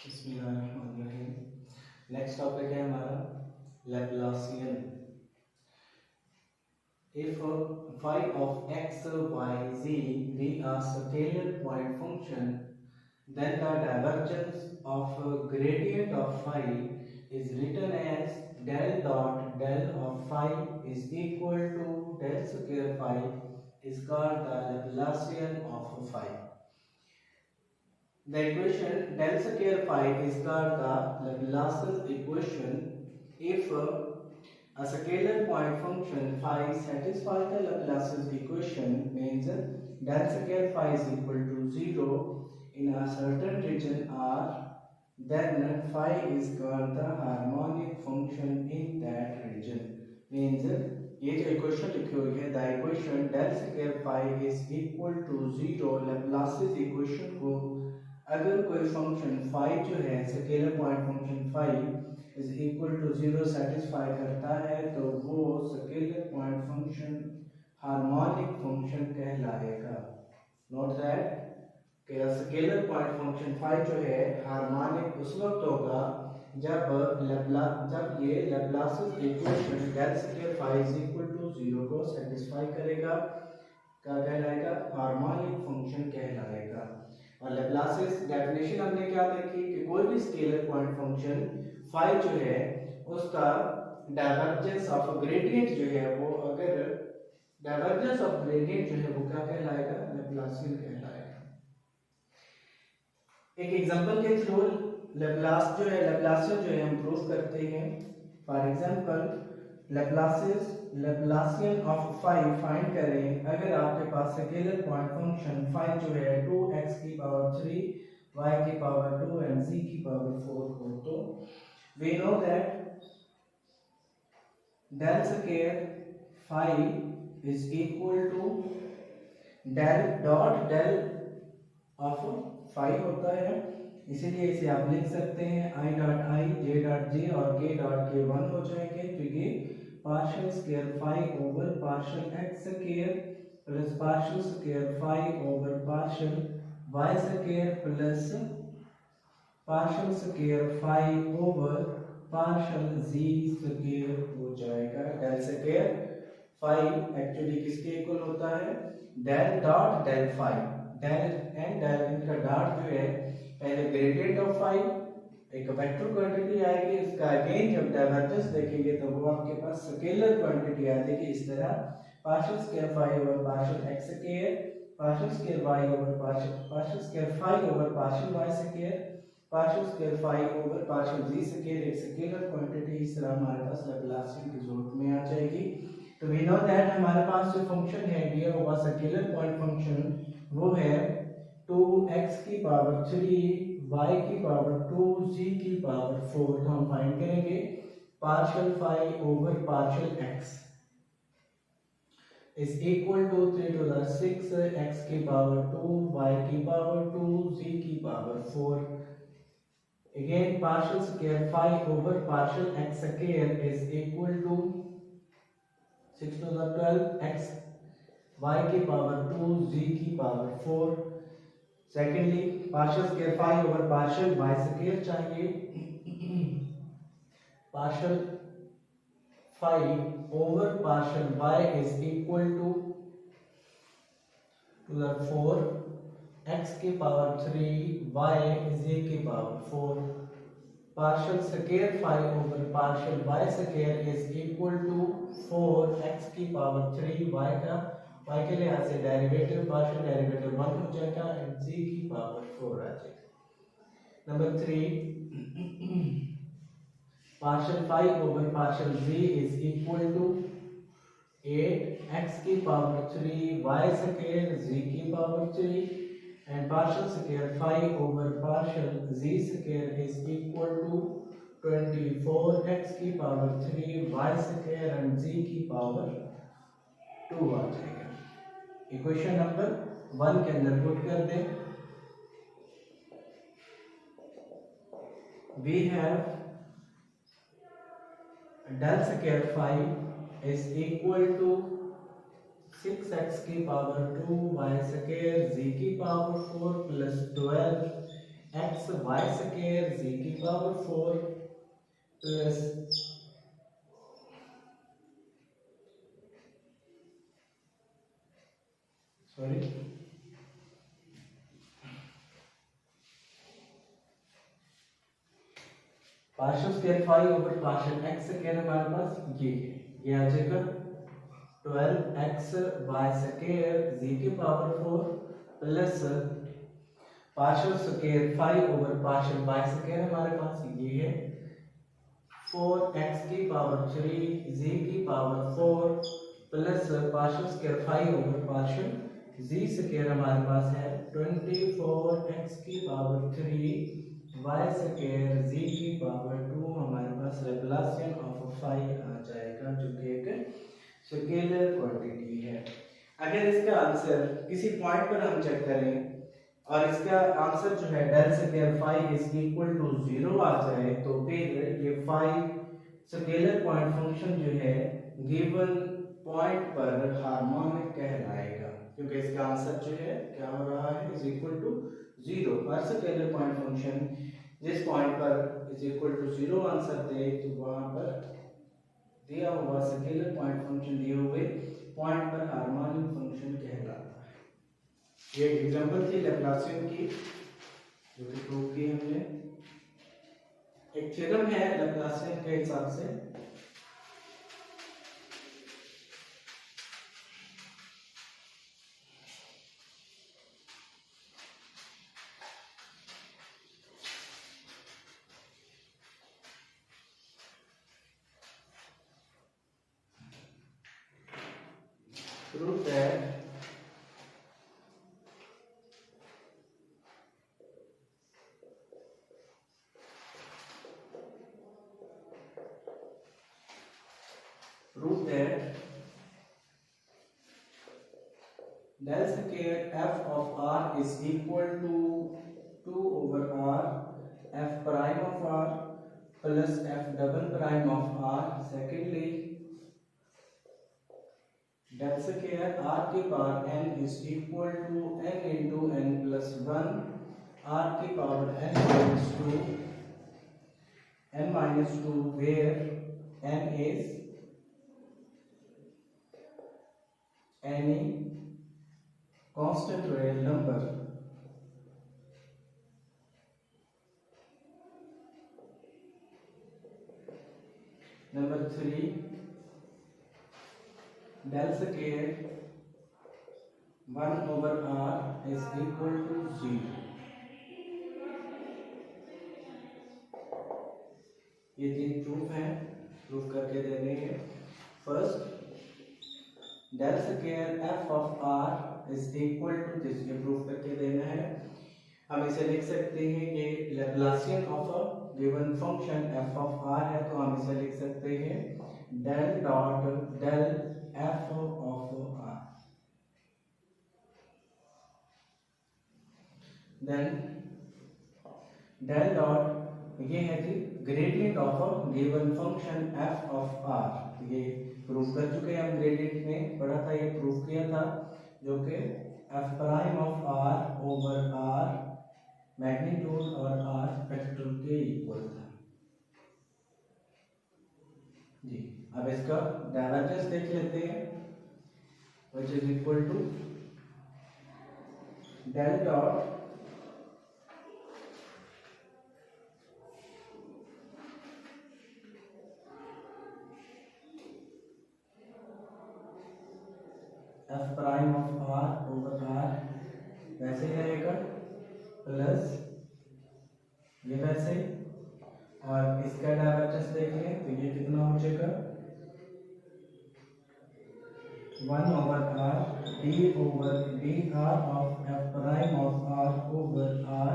बिस्मिल्लाहिर्रहमानिर्रहीम। Next topic है हमारा Laplacian. If phi of x, y, z be a scalar point function, then the divergence of gradient of phi is written as del dot del of phi is equal to del square phi is called the Laplacian of phi. The equation del square phi is called the Laplacian equation if a scalar point function phi satisfies the Laplacian equation, means del square phi is equal to 0 in a certain region R, then phi is called the harmonic function in that region. Means ये जो equation लिखी हुई है, the equation del square phi is equal to 0 Laplacian equation को अगर कोई function phi जो है scalar point function phi is equal to 0 satisfy करता है तो वो scalar point function harmonic function कहलाएगा। नोट दैट कि स्केलर पॉइंट फंक्शन phi जो है हार्मोनिक उस वक्त होगा जब ये Laplacian equation del square phi is equal to 0 को सेटिस्फाई करेगा। क्या कहलाएगा? हार्मोनिक फंक्शन कहलाएगा। और लैप्लासियन डेफिनेशन हमने क्या देखी कि कोई भी स्केलर पॉइंट फंक्शन phi जो है उसका डाइवर्जेंस ऑफ ग्रेडियंट जो है वो अगर डाइवर्जेंस ऑफ ग्रेडियंट जो है वो क्या कहलाएगा? लैप्लासियन कहलाएगा। एक एग्जांपल के थ्रू लैप्लासियन जो है हम प्रूव करते हैं। For example Laplacian of phi find करें। अगर आपके पास स्केलर पॉइंट फंक्शन phi जो है 2x की पावर 3 y की पावर 2 and z की पावर 4 हो तो we know that del square phi is equal to del dot del of phi होता है, इसीलिए इसे आप लिख सकते हैं i dot i j dot j और k डॉट k 1 हो जाएंगे, क्योंकि partial square phi over partial x square plus partial square phi over partial y square plus partial square phi over partial z square हो जाएगा। Del square phi actually किसके equal होता है? Del dot del phi। Del and del इनका dot जो है पहले gradient of phi एक वेक्टर क्वांटिटी आएगी, इसका अगेन जब डाइवर्जेंस देखेंगे तो वो आपके पास स्केलर क्वांटिटी आ जाएगी। इस तरह partial square phi over partial x square, partial square y over partial square phi over partial y square, partial square phi over partial z square एक स्केलर क्वांटिटी इस तरह हमारे पास लैप्लासियन के रूप में आ जाएगी। तो वी नो दैट हमारे पास जो फंक्शन है दिया हुआ स्केलर पॉइंट फंक्शन वो है 2x की पावर 3 y की पावर 2 z की पावर 4। तो हम फाइंड करेंगे partial phi over partial x is equal to 3 to the 6 x की पावर 2 y की पावर 2 z की power 4। Again partial square phi over partial x square is equal to 6 to the 12 x y की power 2 z की power 4। Secondly partial square phi over partial y square चाहिए। Partial phi over partial y is equal to the 4 x की power 3 y is a की power 4। Partial square phi over partial y square is equal to 4 x की power 3 y का y के लिहाज से derivative partial derivative 1 हो जाएगा and z की पावर 4 आ जाएगा। Number 3 partial phi over partial z is equal to 8 x की पावर 3 y स्क्वायर z की power 3 and partial square phi over partial z square is equal to 24 x की power 3 y square and z की power 2 आ जाएगा। Equation number 1 के अंदर put कर दें। We have del square phi is equal to 6x की power 2 y square z की power 4 plus 12 x y square जी की power 4 plus partial square 5 over partial x square हमारे पास ये आ जाएगा 12x वाई स्क्वायर जी की power 4 plus partial square 5 over partial Y square हमारे पास ये है 4x की पावर 3 जी की power 4 plus partial square 5 over partial z square हमारे पास है 24x की पावर 3 वाई स्क्वायर जी की पावर 2 हमारे पास लैप्लासियन ऑफ 5 आ जाएगा जो कि एक स्केलर क्वांटिटी है। अगर इसका आंसर किसी पॉइंट पर हम चेक करें और इसका आंसर जो है del square 5 is equal to 0 आ जाए तो फिर ये 5 स्केलर पॉइंट फंक्शन जो है गिवन पॉइंट पर हार्मोनिक कहलाएगा क्योंकि इसका आंसर जो है क्या हो रहा है इज इक्वल टू 0। हर स्केलर पॉइंट फंक्शन जिस पॉइंट पर इज इक्वल टू 0 आंसर दे तो वहां पर दिया हुआ स्केलर पॉइंट फंक्शन दिए हुए पॉइंट पर हार्मोनिक फंक्शन कहलाता है। ये एग्जांपल थी लैप्लासियन की जो कि प्रूव की हमने। एक थ्योरम है लैप्लासियन के हिसाब से prove that del square f of r is equal to 2 over r f prime of r plus f double prime of r। Secondly, del square r की power n is equal to n into n plus 1 r की power n minus 2 where n is any constant real number। Number 3, del square 1 over r is equal to 0। ये तीन proof हैं, proof करके देने हैं। First, del square f of r is equal to this, ये proof करके देना है। हम इसे लिख सकते हैं कि Laplacian of a given function f of r है तो हम इसे लिख सकते हैं del dot del f of r। Then del dot ये है कि gradient of a given function f of r। ये प्रूफ कर चुके हैं हम, ग्रेडियंट में पढ़ा था, ये प्रूफ किया था जो कि f prime of r over r magnitude और r फैक्टर के इक्वल था जी। अब इसका डायवर्जेंस देख लेते हैं which is equal to del dot f prime of r over r वैसे रहेगा प्लस ये वैसे, और इसका डायवर्जेंस देख लें तो ये कितना हो जाएगा 1 over r d over dr of f prime of r over r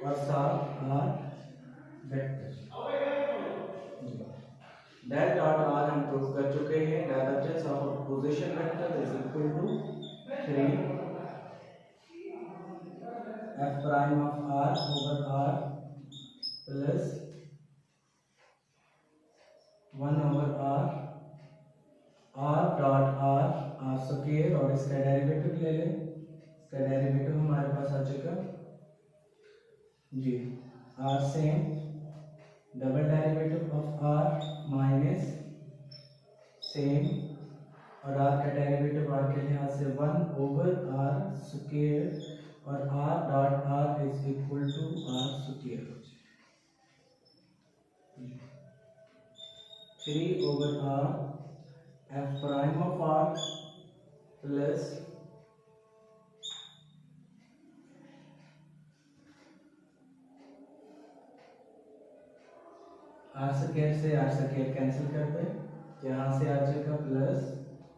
और साथ r vector. del dot r हम प्रूव कर चुके हैं, divergence of position vector is equal to 3 f prime of r over r plus 1 over r dot r square और इसका derivative ले लें इसका डेरिवेटिव हमारे पास आ चुका जी, r same double derivative of r minus same, और आर का डेरिवेटिव आर के लिहाज से 1 ओवर आर स्क्वायर, और r dot r is equal to r square हो जाए 3 over r f prime of r plus r square से r square cancel कर दे, यहाँ से आ जाएगा प्लस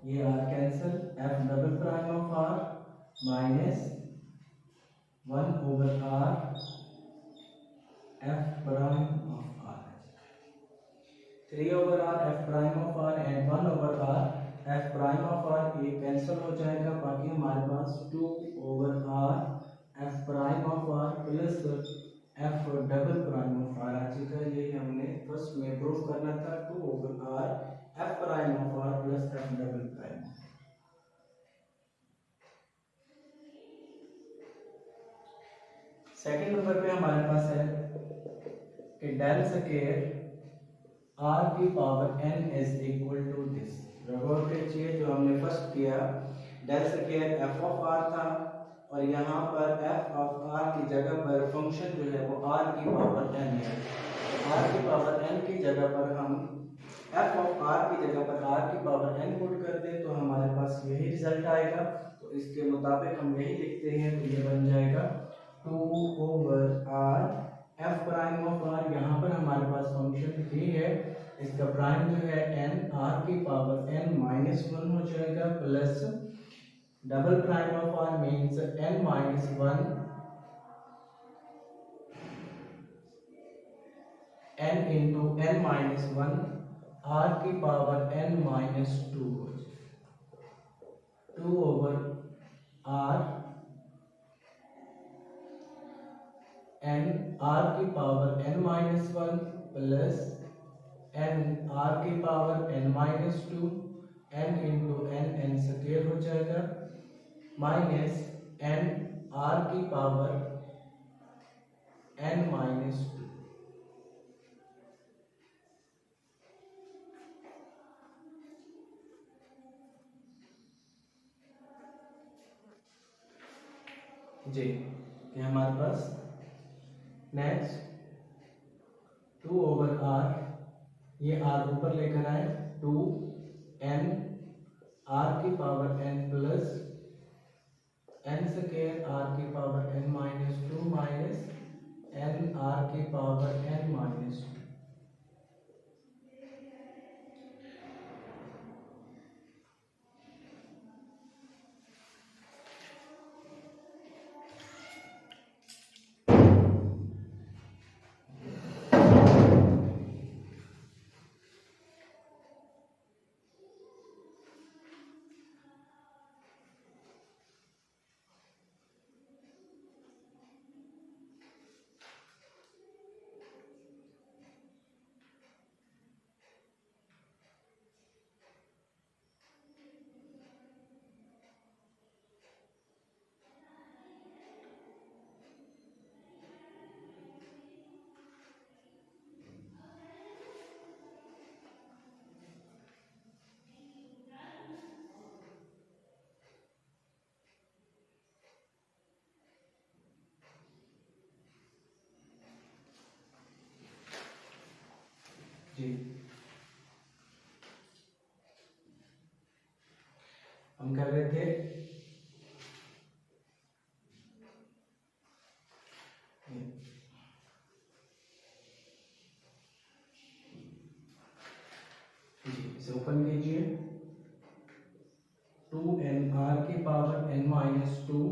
ये r cancel, f double prime of r minus 1 over r f prime of r, 3 over r f prime of r and 1 over r f prime of r, ये cancel हो जाएगा, बाकी हमारे पास 2 over r f prime of r plus f double prime of r आ चुका है। यही हमने फर्स्ट में प्रूव करना था, 2 over r f prime of r plus f double prime. Second number पे हमारे पास है कि डेल स्क्वायर आर की power n is equal to this. गौर कीजिए, जो हमने फर्स्ट किया del square f of r था, और यहाँ पर एफ ऑफ आर की जगह पर फंक्शन जो है वो आर की पावर एन है। आर की पावर एन की जगह पर हम एफ ऑफ आर की जगह पर आर की पावर एन पुट कर दें तो हमारे पास यही रिजल्ट आएगा। तो इसके मुताबिक हम यही लिखते हैं, तो ये बन जाएगा 2 over r f prime of r, यहाँ पर हमारे पास फंक्शन ही है, इसका प्राइम जो है एन, आर की पावर एन माइनस 1 हो जाएगा, plus double prime of r means n minus 1 n into n minus 1 r की पावर एन माइनस 2 हो जाएगा, 2 ओवर आर एन आर की power n minus 1 plus n r की power n minus 2 n into n, n square हो जाएगा, minus n r की power n minus 2। जी, ये हमारे पास नेक्स्ट 2 ओवर आर, ये आर ऊपर लेकर आए, 2 एन आर की power n plus n square r की power n minus 2 minus n r की पावर एन माइनस 2। जी, हम कर रहे थे इसे ओपन कीजिए, 2 एन आर की power n minus 2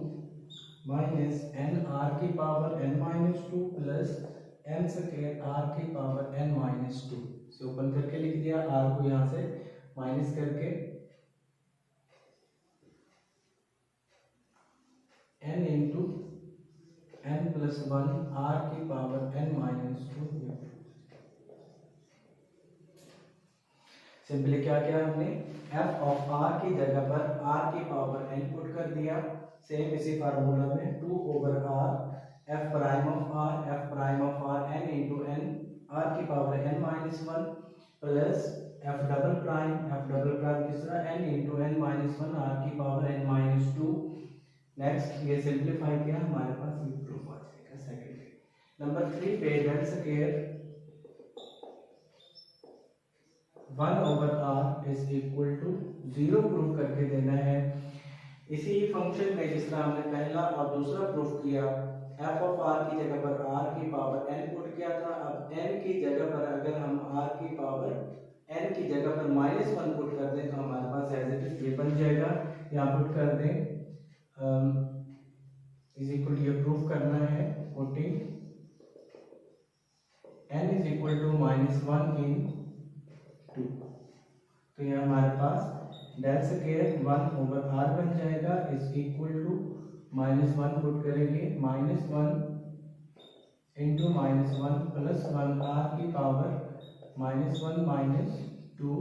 minus n r की power n minus 2 plus n square r की पावर एन माइनस 2 से ओपन करके लिख दिया, आर को यहाँ से माइनस करके n into n plus 1 r की पावर एन माइनस 2। सिंपली क्या किया हमने, एफ ऑफ आर की जगह पर आर की पावर एन पुट कर दिया, सेम इसी फार्मूला में 2 over r f prime of r n into n r की power n minus 1 plus f double prime किस तरह n into n minus 1 r की पावर n माइनस 2। नेक्स्ट ये simplify किया हमारे पास ये प्रूफ आ जाएगा सेकंड। नंबर 3 पे del square 1 over r is equal to 0 proof करके देना है। इसी फंक्शन में जिस तरह हमने पहला और दूसरा प्रूफ किया, एफ ऑफ आर की जगह पर आर की पावर n पुट किया था, अब n की जगह पर अगर हम r की पावर n की जगह पर -1 पुट कर दें तो हमारे पास एज इट इज ये बन जाएगा। यहाँ पुट कर दें इज इक्वल टू, ये प्रूफ करना है, putting n is equal to -1 in 2, तो ये हमारे पास डेल स्क्वायर 1 ओवर r बन जाएगा इज इक्वल टू -1 पुट करेंगे, -1 इंटू -1 प्लस 1 r की पावर -1 माइनस 2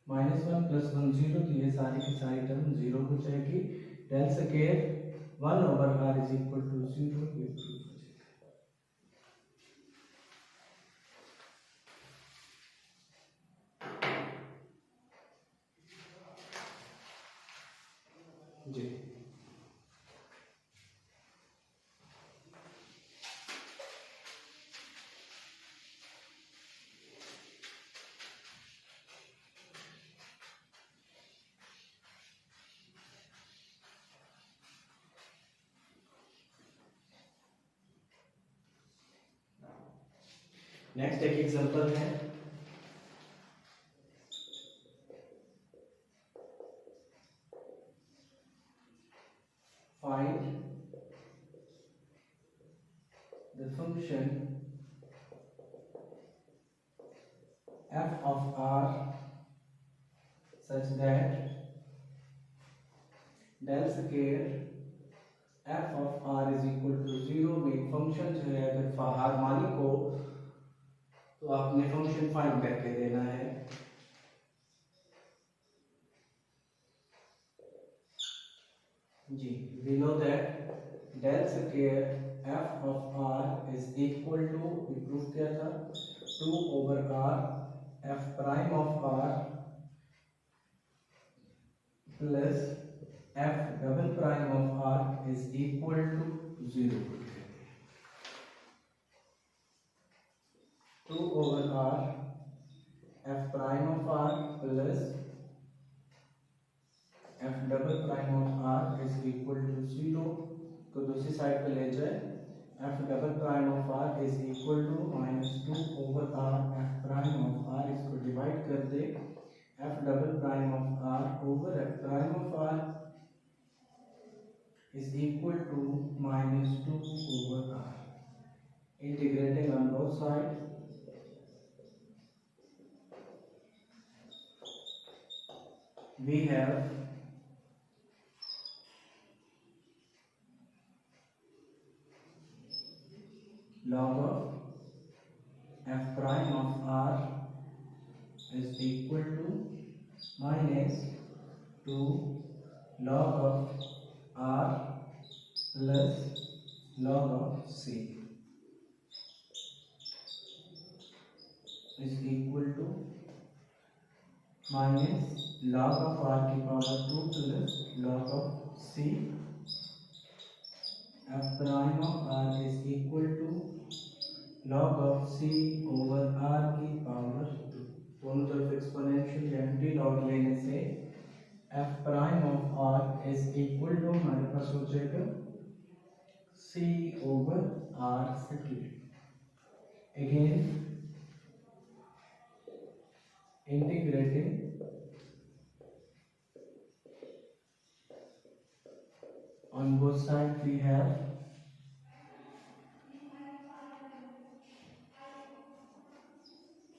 -1 प्लस 1 0, तो ये सारी की सारी टर्म 0 हो जाएगी। Del square 1 over r is equal to 0, ये प्रूफ हो जाएगा। जी नेक्स्ट एक एग्जांपल है, find the function f of r such that del square f of r is equal to 0 में फंक्शन जो है अगर हार्मोनिक हो तो आपने फंक्शन फाइंड करके देना है। जी we know that del square f of r is equal to, proof किया था, 2 over r f prime of r plus f double prime of r is equal to 0। 2 over r f prime of r plus f double prime of r is equal to 0, तो दूसरी side पे ले जाए, f double prime of r is equal to -2 over r f prime of r, इसको divide कर दे, f double prime of r over f prime of r is equal to -2 over r, integrating on both sides, we have log of f prime of r is equal to -2 log of r plus log of c is equal to minus log of r की power 2 plus log of c, f prime of r is equal to log of c over r की power 2, दोनों तरफ exponential anti log लेने से f prime of r is equal to हमारे पास हो जाएगा c over r square, again integrating on both sides, we have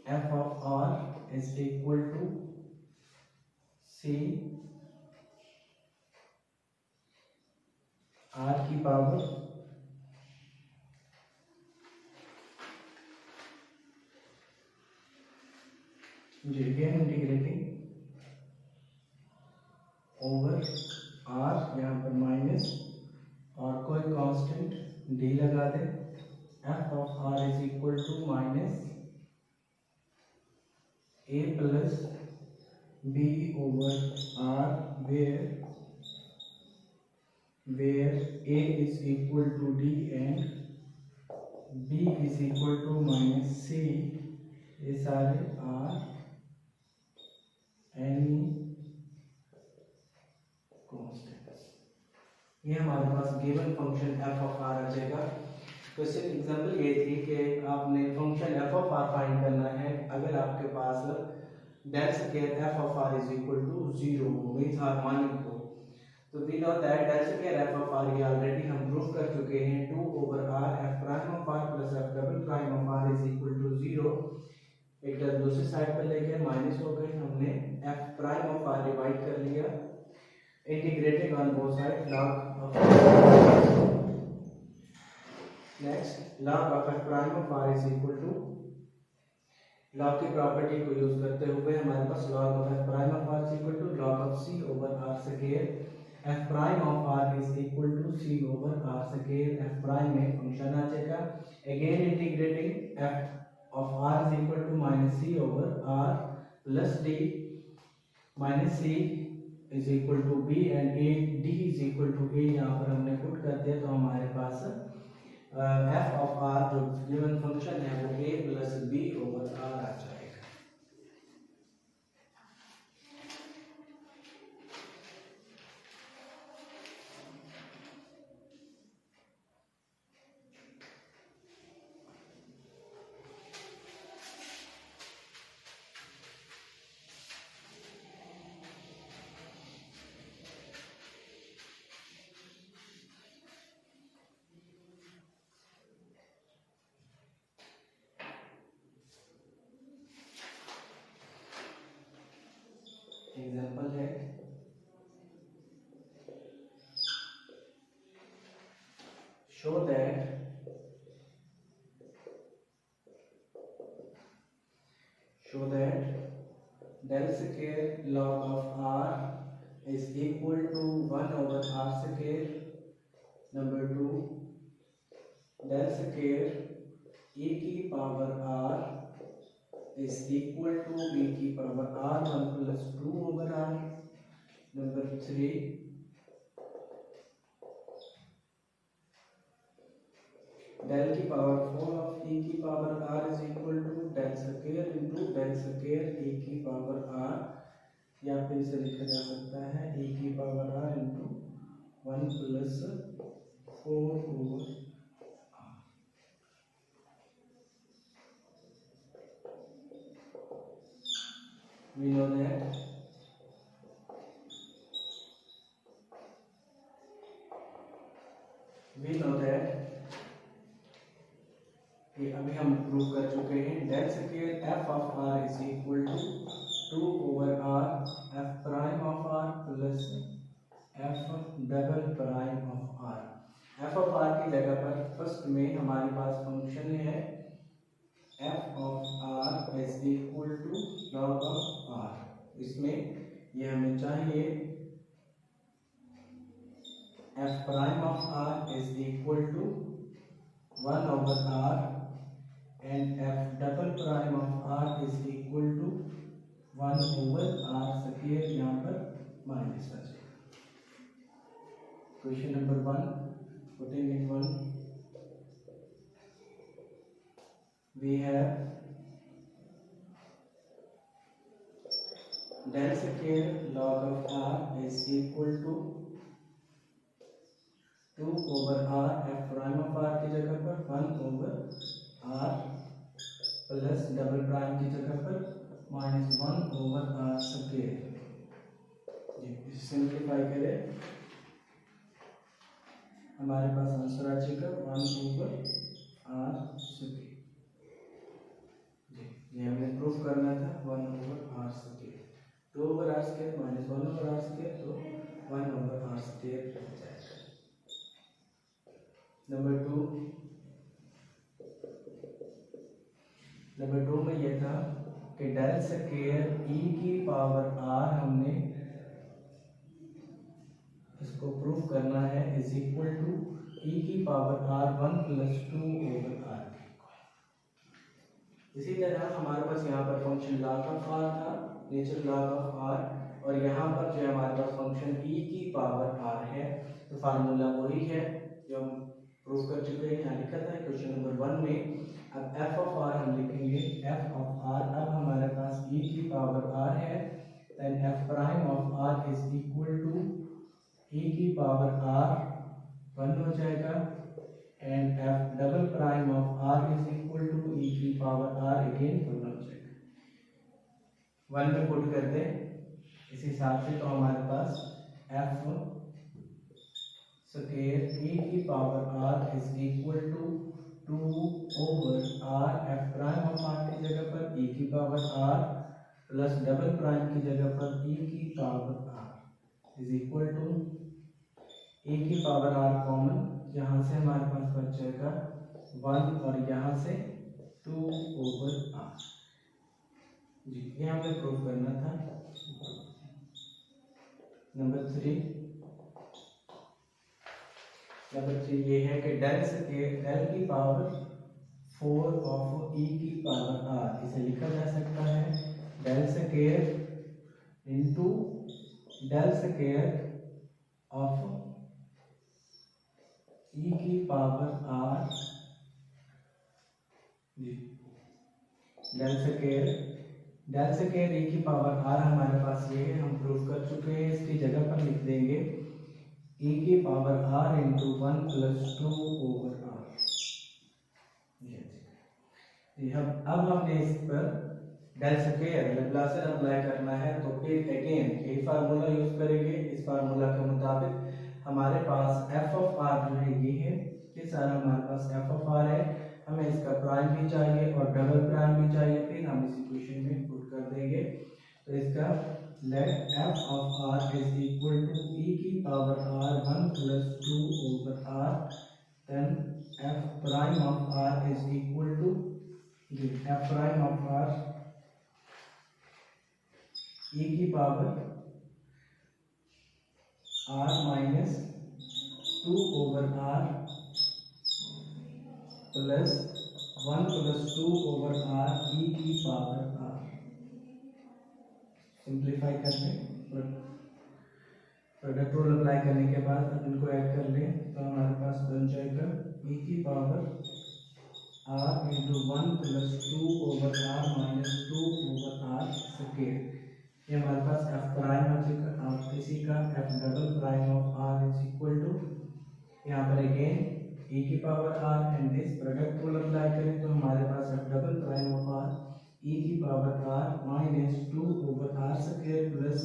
f of r is equal to c r की power again integrating over r, यहाँ पर minus और कोई constant d लगा दे। F of r is equal to minus a plus b over r, where a is equal to d and b is equal to minus c, ये सारे are any constants. ये हमारे पास given function f of r आ जाएगा। Question example ये थी कि आपने function f of r find करना है अगर आपके पास del square f of r is equal to 0 means harmonic हो। तो we know that del square f of r ये ऑलरेडी हम प्रूव कर चुके हैं 2 over r f prime of r plus f double prime of r is equal to 0। एक तरफ दूसरी साइड पर लेके माइनस हो गए, हमने f prime of r divide कर लिया, integrating on both side log of next log of f prime of r is equal to log की प्रॉपर्टी को यूज करते हुए हमारे पास log of f prime of r is equal to log of c over r square. f prime of r is equal to c over r square. f prime में function आ जाएगा, again integrating f of r is equal to minus c over r plus d minus c is equal to b and a d is equal to a, यहाँ पर हमने put कर दिया तो हमारे पास एफ ऑफ आर जो given function है वो a plus b over r आ जाएगा। एग्जाम्पल है show that del square log of r is equal to 1 over r square. Number 2 del square e की power r is equal to e की power r 1 plus 2 over r। Number 3 del की power 4 of e की power r is equal to del square into del square e की power r, या फिर इसे लिखा जा सकता है e की power r into 1 plus 4 over r। We know that कि अभी हम प्रूव कर चुके हैं del square f of r is equal to 2 over r f prime of r plus f double prime of r. F of r की जगह पर first में हमारे पास फंक्शन है f of r is equal to log of r. इसमें ये हमें चाहिए f prime of r is equal to 1 over r and f double prime of r is equal to 1 over r square, यहाँ पर minus आ जाएगा। Question number 1 putting in 1 we have del square log of r is equal to 2 over r f prime of r की जगह पर 1 over r plus double prime की जगह पर minus 1 over r square. इसे सिंप्लीफाई करें हमारे पास आंसर आ जाएगा 1 over r स्क्वायर। ये हमें प्रूफ करना था 1 over r square, 2 over r square minus 1 over r square तो 1 ओवर आर स्क्वायर रह जाएगा। नंबर 2 में यह था कि डेल स्क्वायर ई की पावर आर हमने इस इसको प्रूव करना है, इज इक्वल टू ई की power r 1 plus 2 over r. इसी तरह हमारे पास यहाँ पर फंक्शन log ऑफ आर था, नेचुरल log ऑफ आर, और यहाँ पर जो हमारे पास फंक्शन e की पावर r है, तो फार्मूला वही है जो हम प्रूव कर चुके हैं, यहाँ लिखा था क्वेश्चन नंबर 1 में। अब f ऑफ r हम लिखेंगे, f ऑफ r, अब हमारे पास e की पावर r है, then f prime of r is equal to e की पावर r 1 हो जाएगा, and f double prime of r is equal to e की पावर r अगेन 1 हो जाएगा। 1 में पुट कर दें इस हिसाब से, तो हमारे पास f स्क्वायर e की power r is equal to 2 over r, f prime of r की जगह पर e की power r plus double prime की जगह पर e की power r is equal to e की पावर r कॉमन, यहाँ से हमारे पास बच जाएगा 1 और यहाँ से 2 ओवर r। जी, ये हमें प्रूव करना था। नंबर 3 ये है कि डेल की पावर 4 ऑफ e की पावर r, इसे लिखा जा सकता है del square into del square of e की पावर r, जी, डेल स्क्वायर e की पावर r हमारे पास ये है, हम प्रूव कर चुके हैं। इसकी जगह पर लिख देंगे e की power r into 1 plus 2 over r। जी, अब हमने इस पर डेल स्क्वायर लैप्लासियन अप्लाई करना है, तो फिर अगेन यही फार्मूला यूज करेंगे। इस फार्मूला के मुताबिक हमारे पास f ऑफ r जो है ये सारा हमारे पास f ऑफ r है, हमें इसका प्राइम भी चाहिए और डबल प्राइम भी चाहिए, फिर हम इस इक्वेशन में पुट कर देंगे। तो इसका let f of r is equal to e की power r 1 plus 2 over r, then f prime of r is equal to f prime of r e की power r minus 2 over r plus 1 plus 2 over r e की power r। Simplify कर लें, product rule apply करने के बाद अब इनको add कर लें, तो हमारे पास बन जाएगा e की power r into 1 plus 2 over r minus 2 over r square. ये हमारे पास f प्राइम हो जाएगा, और इसी का f double prime of r is equal to, यहाँ पर अगेन e की power r and this product rule apply करें, तो हमारे पास f double prime of r e की power r minus 2 over r square plus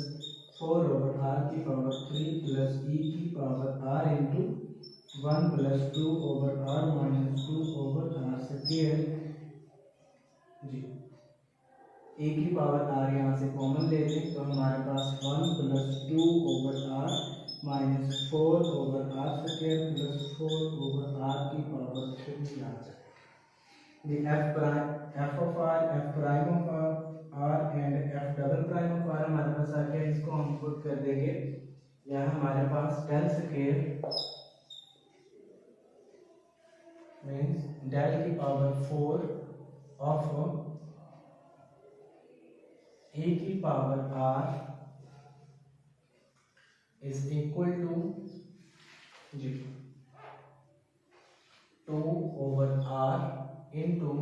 4 over r की power 3 plus e की power r into 1 plus 2 over r minus 2 over r square. जी, e की power r यहाँ से common ले लें, तो हमारे पास 1 plus 2 over r minus 4 over r square plus 4 over r की पावर 3 आ जाएगा। f of r, f prime of r and f double prime of r हमारे पास आ गया, इसको हम पुट कर देंगे। यहाँ हमारे पास डेल स्क्वायर मीन्स डेल की पावर 4 ऑफ e की power r is equal to 2 over r into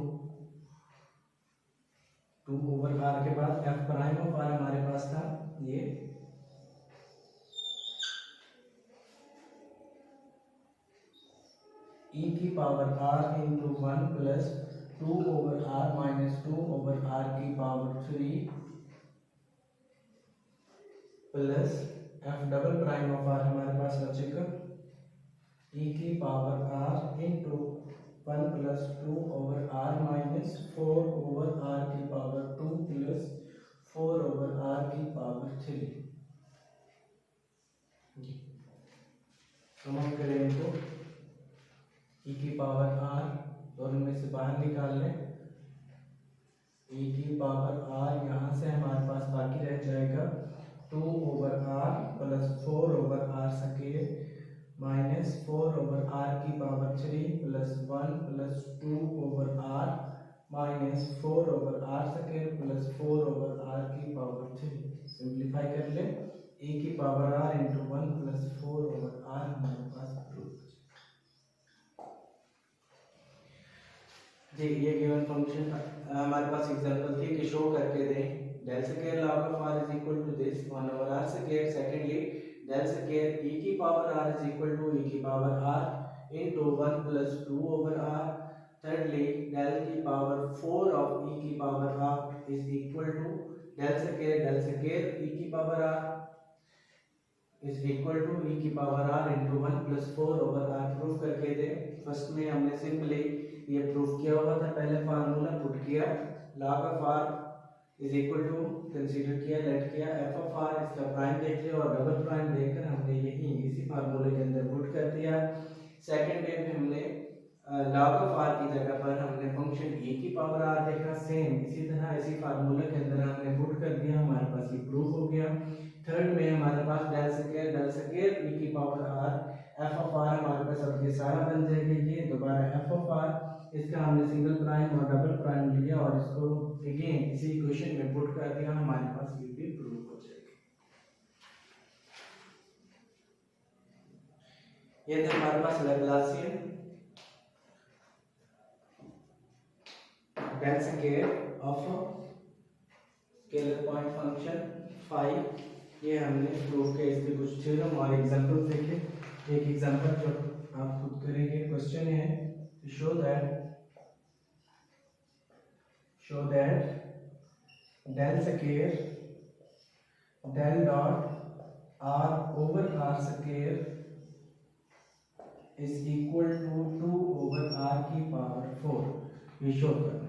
2 over r के बाद f प्राइम ऑफ r हमारे पास था ये e की power r into 1 plus 2 over r minus 2 over r की power 3 plus f double prime of r हमारे पास बचेगा e की power r into 1 plus 2 over r minus 4 over r की power 2 plus 4 over r की power 3। सम करें इनको, e की power r दोनों में से बाहर निकाल लें, e की पावर r यहाँ से हमारे पास बाकी रह जाएगा 2 over r plus 4 over r square minus 4 over r की power 3 plus 1 plus 2 over r minus 4 over r square plus 4 over r की पावर 3। सिंप्लीफाई कर ले, e की power r into 1 plus 4 over r हमारे पास प्रूफ। जी ये given function हमारे पास example थी कि शो करके दें del square log of r is equal to this 1 over r square। secondly del square e की power r is equal to e की power r into 1 plus 2 over r। thirdly del की power 4 of e की power r is equal to del square e की power r is equal to e की power r into 1 plus 4 over r। Proof करके दे। First में हमने simply ये proof किया हुआ था, पहले फार्मूला पुट किया log of r is equal to consider किया, लेट किया एफ ऑफ आर, इसका प्राइम देख लिया और डबल प्राइम देखकर हमने यही इसी फार्मूले के अंदर पुट कर दिया। सेकंड वे में हमने लॉग ऑफ आर की जगह पर हमने फंक्शन e की पावर r देखा, सेम इसी तरह इसी फार्मूले के अंदर हमने पुट कर दिया, हमारे पास ये प्रूफ हो गया। थर्ड में हमारे पास डेल स्क्वायर e की power r f of r हमारे पास अब ये सारा बन जाएगा, ये दोबारा एफ ऑफ आर, इसका हमने सिंगल प्राइम और डबल प्राइम लिया और इसको अगेन इसी इक्वेशन में पुट कर दिया, हमारे पास ये भी प्रूफ हो जाएगा। ये था हमारे पास Laplacian del square of scalar point function phi. ये हमने प्रूफ किया, इसके कुछ थ्योरम और एग्जांपल देखे। एक एग्जांपल जो आप खुद करेंगे, क्वेश्चन है show that del square del dot r over r square is equal to 2 over r की पावर 4। ये शो करना